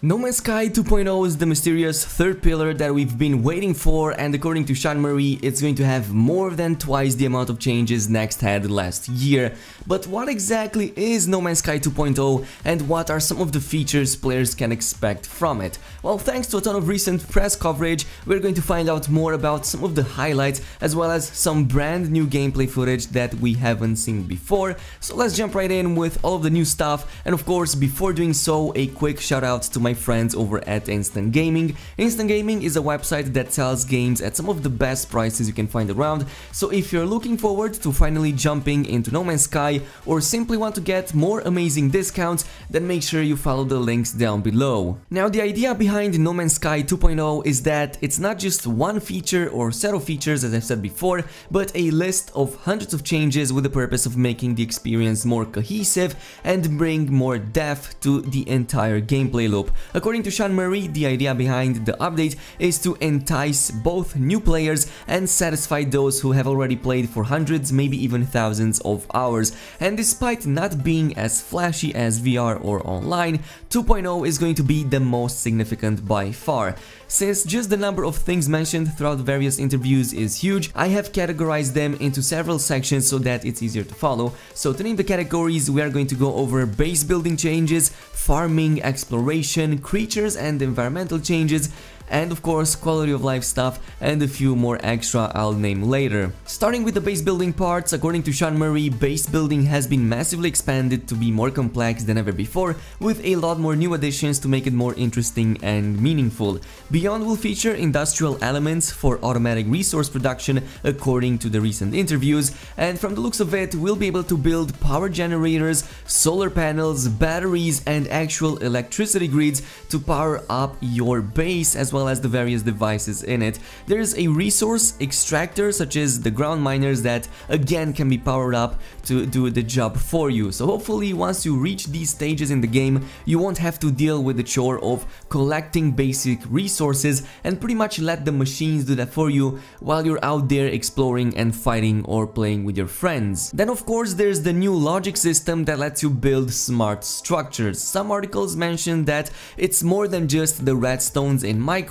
No Man's Sky 2.0 is the mysterious third pillar that we've been waiting for, and according to Sean Murray, it's going to have more than twice the amount of changes Next had last year. But what exactly is No Man's Sky 2.0 and what are some of the features players can expect from it? Well, thanks to a ton of recent press coverage, we're going to find out more about some of the highlights as well as some brand new gameplay footage that we haven't seen before. So let's jump right in with all of the new stuff, and of course, before doing so, a quick shout out to my friends over at Instant Gaming. Instant Gaming is a website that sells games at some of the best prices you can find around, so if you're looking forward to finally jumping into No Man's Sky or simply want to get more amazing discounts, then make sure you follow the links down below. Now, the idea behind No Man's Sky 2.0 is that it's not just one feature or set of features, as I've said before, but a list of hundreds of changes with the purpose of making the experience more cohesive and bring more depth to the entire gameplay loop. According to Sean Murray, the idea behind the update is to entice both new players and satisfy those who have already played for hundreds, maybe even thousands of hours. And despite not being as flashy as VR or online, 2.0 is going to be the most significant by far. Since just the number of things mentioned throughout various interviews is huge, I have categorized them into several sections so that it's easier to follow. So to name the categories, we are going to go over base building changes, farming, exploration, creatures and environmental changes, and of course quality of life stuff, and a few more extra I'll name later. Starting with the base building parts, according to Sean Murray, base building has been massively expanded to be more complex than ever before, with a lot more new additions to make it more interesting and meaningful. Beyond will feature industrial elements for automatic resource production, according to the recent interviews, and from the looks of it, we'll be able to build power generators, solar panels, batteries, and actual electricity grids to power up your base, as well as the various devices in it. There's a resource extractor such as the ground miners that again can be powered up to do the job for you. So hopefully once you reach these stages in the game, you won't have to deal with the chore of collecting basic resources and pretty much let the machines do that for you while you're out there exploring and fighting or playing with your friends. Then of course there's the new logic system that lets you build smart structures. Some articles mention that it's more than just the redstones in Minecraft,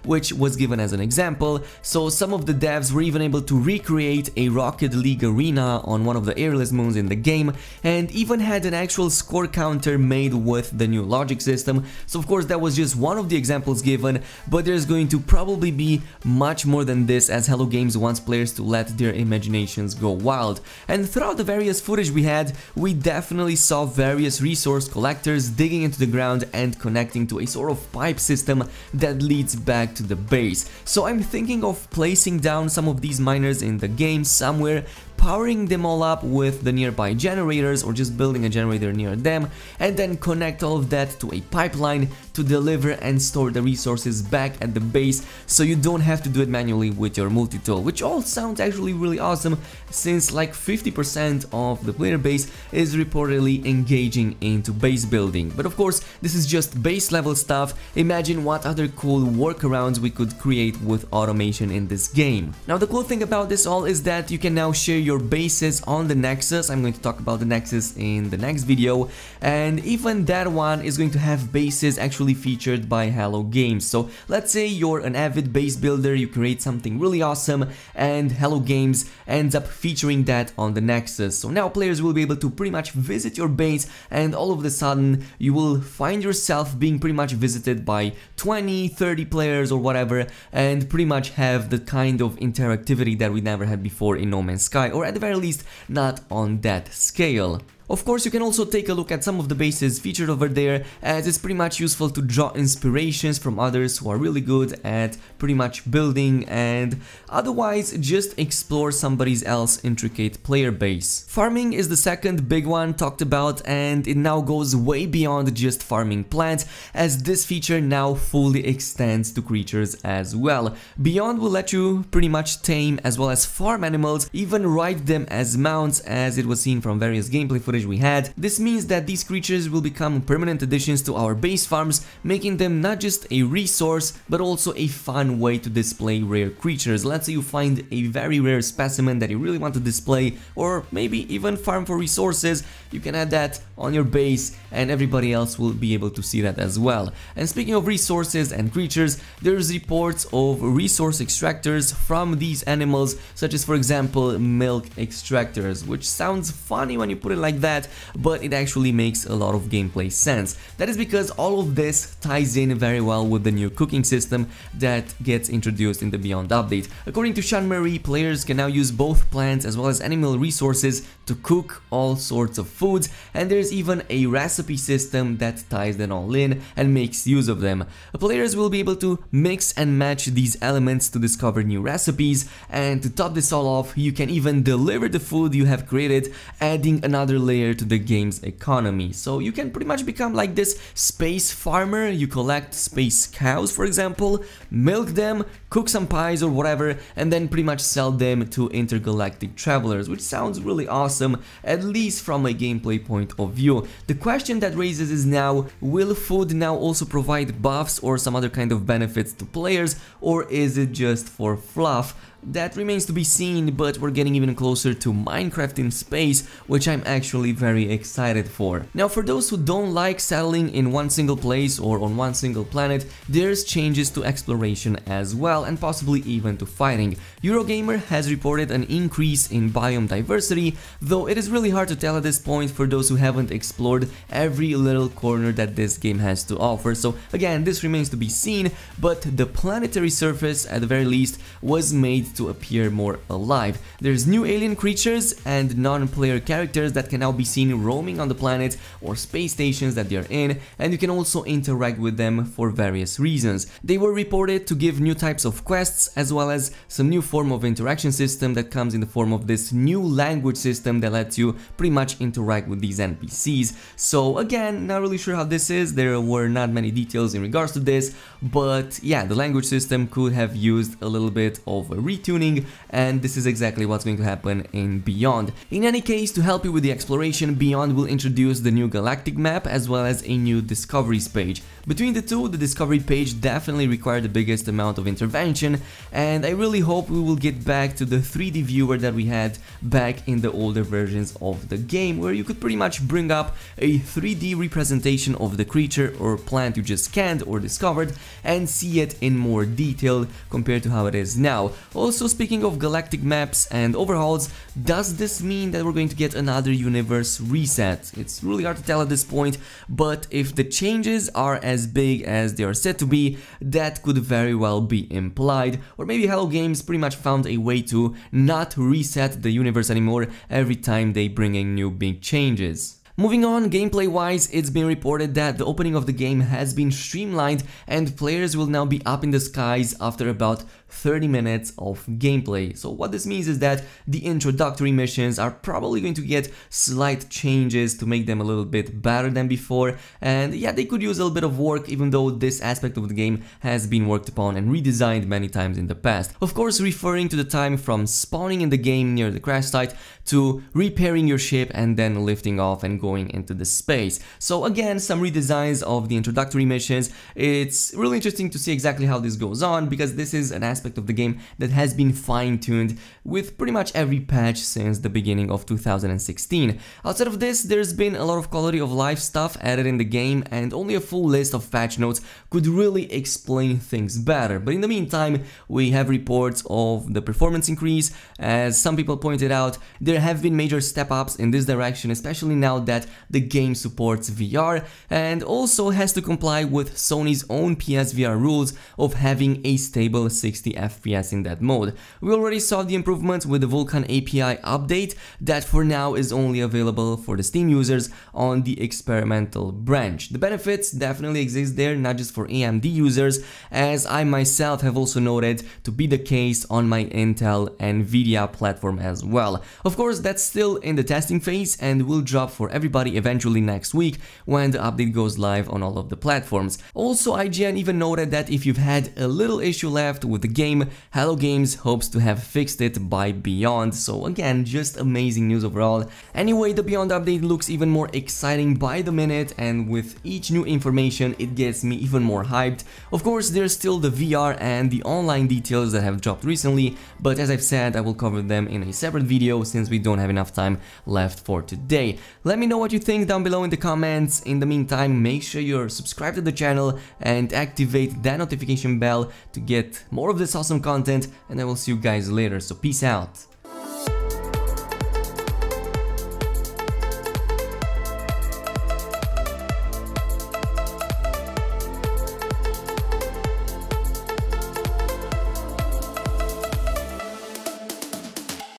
which was given as an example, so some of the devs were even able to recreate a Rocket League arena on one of the airless moons in the game, and even had an actual score counter made with the new logic system. So of course that was just one of the examples given, but there's going to probably be much more than this, as Hello Games wants players to let their imaginations go wild. And throughout the various footage we had, we definitely saw various resource collectors digging into the ground and connecting to a sort of pipe system that leads back to the base. So I'm thinking of placing down some of these miners in the game somewhere, powering them all up with the nearby generators or just building a generator near them, and then connect all of that to a pipeline to deliver and store the resources back at the base, so you don't have to do it manually with your multi-tool, which all sounds actually really awesome, since like 50% of the player base is reportedly engaging into base building. But of course this is just base level stuff. Imagine what other cool workarounds we could create with automation in this game. Now the cool thing about this all is that you can now share your bases on the Nexus. I'm going to talk about the Nexus in the next video, and even that one is going to have bases actually featured by Hello Games. So let's say you're an avid base builder, you create something really awesome, and Hello Games ends up featuring that on the Nexus. So now players will be able to pretty much visit your base, and all of a sudden you will find yourself being pretty much visited by 20, 30 players or whatever, and pretty much have the kind of interactivity that we never had before in No Man's Sky, or at the very least not on that scale. Of course, you can also take a look at some of the bases featured over there, as it's pretty much useful to draw inspirations from others who are really good at pretty much building, and otherwise just explore somebody else's intricate player base. Farming is the second big one talked about, and it now goes way beyond just farming plants, as this feature now fully extends to creatures as well. Beyond will let you pretty much tame as well as farm animals, even ride them as mounts, as it was seen from various gameplay footage footage we had. This means that these creatures will become permanent additions to our base farms, making them not just a resource, but also a fun way to display rare creatures. Let's say you find a very rare specimen that you really want to display, or maybe even farm for resources, you can add that on your base and everybody else will be able to see that as well. And speaking of resources and creatures, there's reports of resource extractors from these animals, such as for example milk extractors, which sounds funny when you put it like that, but it actually makes a lot of gameplay sense. That is because all of this ties in very well with the new cooking system that gets introduced in the Beyond update. According to Sean Murray, players can now use both plants as well as animal resources to cook all sorts of foods, and there's even a recipe system that ties them all in and makes use of them. Players will be able to mix and match these elements to discover new recipes, and to top this all off, you can even deliver the food you have created, adding another layer to the game's economy. So you can pretty much become like this space farmer. You collect space cows, for example, milk them, cook some pies or whatever, and then pretty much sell them to intergalactic travelers, which sounds really awesome, at least from a gameplay point of view. The question that raises is now, will food now also provide buffs or some other kind of benefits to players, or is it just for fluff? That remains to be seen, but we're getting even closer to Minecraft in space, which I'm actually very excited for. Now, for those who don't like settling in one single place or on one single planet, there's changes to exploration as well, and possibly even to fighting. Eurogamer has reported an increase in biome diversity, though it is really hard to tell at this point for those who haven't explored every little corner that this game has to offer. So again, this remains to be seen, but the planetary surface, at the very least, was made to appear more alive. There's new alien creatures and non-player characters that can now be seen roaming on the planet or space stations that they're in, and you can also interact with them for various reasons. They were reported to give new types of quests, as well as some new form of interaction system that comes in the form of this new language system that lets you pretty much interact with these NPCs. So again, not really sure how this is, there were not many details in regards to this, but yeah, the language system could have used a little bit of a retuning, and this is exactly what's going to happen in Beyond. In any case, to help you with the exploration, Beyond will introduce the new Galactic Map as well as a new Discoveries page. Between the two, the Discovery page definitely required the biggest amount of intervention, and I really hope we will get back to the 3D viewer that we had back in the older versions of the game, where you could pretty much bring up a 3D representation of the creature or plant you just scanned or discovered and see it in more detail compared to how it is now. Also, speaking of galactic maps and overhauls, does this mean that we're going to get another universe reset? It's really hard to tell at this point, but if the changes are as big as they are said to be, that could very well be implied. Or maybe Hello Games pretty much found a way to not reset the universe anymore every time they bring in new big changes. Moving on, gameplay-wise, it's been reported that the opening of the game has been streamlined and players will now be up in the skies after about 30 minutes of gameplay. So what this means is that the introductory missions are probably going to get slight changes to make them a little bit better than before, and yeah, they could use a little bit of work, even though this aspect of the game has been worked upon and redesigned many times in the past. Of course, referring to the time from spawning in the game near the crash site to repairing your ship and then lifting off and going into the space. So again, some redesigns of the introductory missions. It's really interesting to see exactly how this goes on, because this is an aspect of the game that has been fine-tuned with pretty much every patch since the beginning of 2016. Outside of this, there's been a lot of quality of life stuff added in the game, and only a full list of patch notes could really explain things better. But in the meantime, we have reports of the performance increase. As some people pointed out, there have been major step-ups in this direction, especially now that the game supports VR and also has to comply with Sony's own PSVR rules of having a stable 60 FPS in that mode. We already saw the improvements with the Vulcan API update that for now is only available for the Steam users on the experimental branch. The benefits definitely exist there, not just for AMD users, as I myself have also noted to be the case on my Intel Nvidia platform as well. Of course, that's still in the testing phase and will drop for everybody eventually next week when the update goes live on all of the platforms. Also, IGN even noted that if you've had a little issue left with the game. Hello Games hopes to have fixed it by Beyond, so again, just amazing news overall. Anyway, the Beyond update looks even more exciting by the minute, and with each new information it gets me even more hyped. Of course, there's still the VR and the online details that have dropped recently, but as I've said, I will cover them in a separate video since we don't have enough time left for today. Let me know what you think down below in the comments. In the meantime, make sure you're subscribed to the channel and activate that notification bell to get more of this awesome content, and I will see you guys later, so peace out.